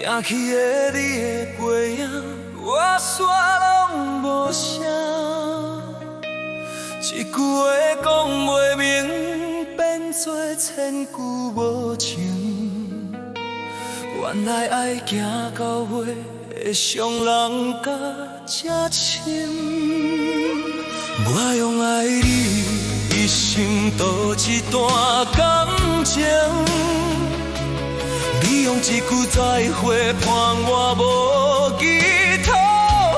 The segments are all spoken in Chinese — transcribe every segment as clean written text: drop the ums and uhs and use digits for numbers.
行去的你的背影，我煞拢无声。一句话讲袂明，变做千句无情。原来爱行到尾，会伤人甲这深。我用爱你一生度一段感情。你用一句再会判我无期徒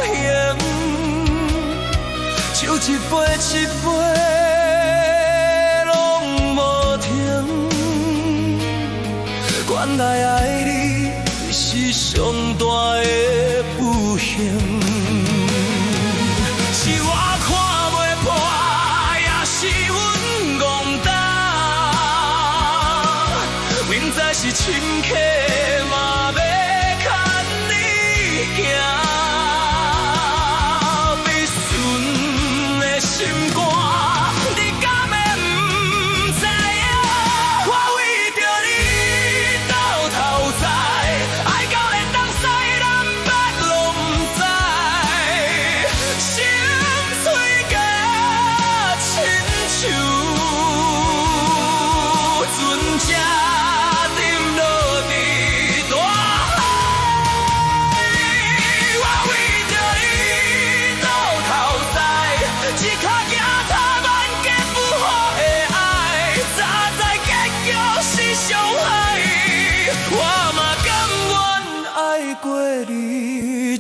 刑，酒一杯一杯拢无停。原来爱你是上大的不幸，是我看袂破，也是阮戆大，明知是深刻。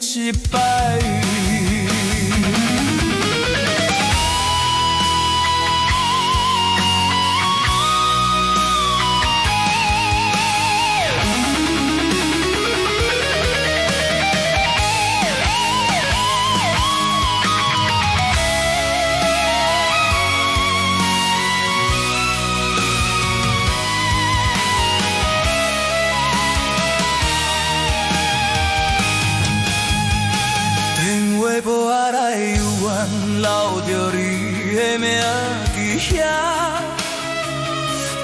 一摆。无下来犹原留着你的名伫遐，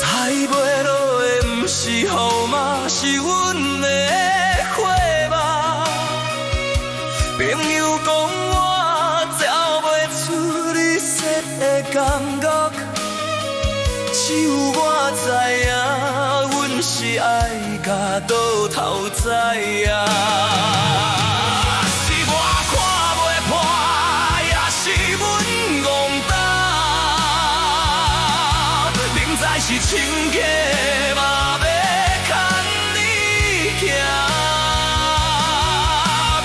太袂落的不是号码，是阮的血脉。朋友讲我找袂出你说的感觉，只有我知影，阮是爱甲倒头栽啊。是深刻嘛，要牵你行，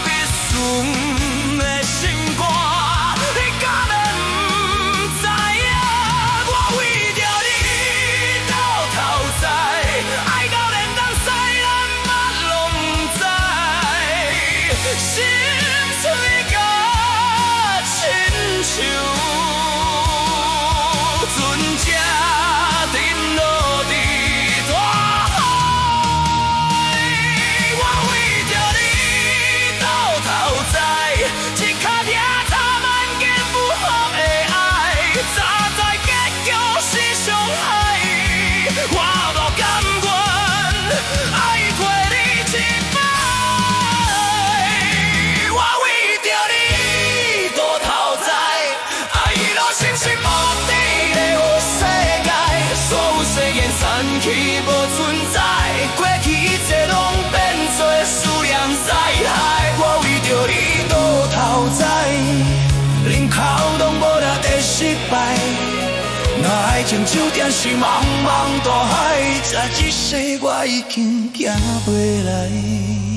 必顺的心肝，你敢会不知影？我为着你到头栽，爱到连东西南北拢不知，心碎甲亲像。去无存在，过去一切拢变做思念灾害。我为着你倒头栽，忍口拢无力的失败。若爱情就点是茫茫大海，这一世我已经行袂来。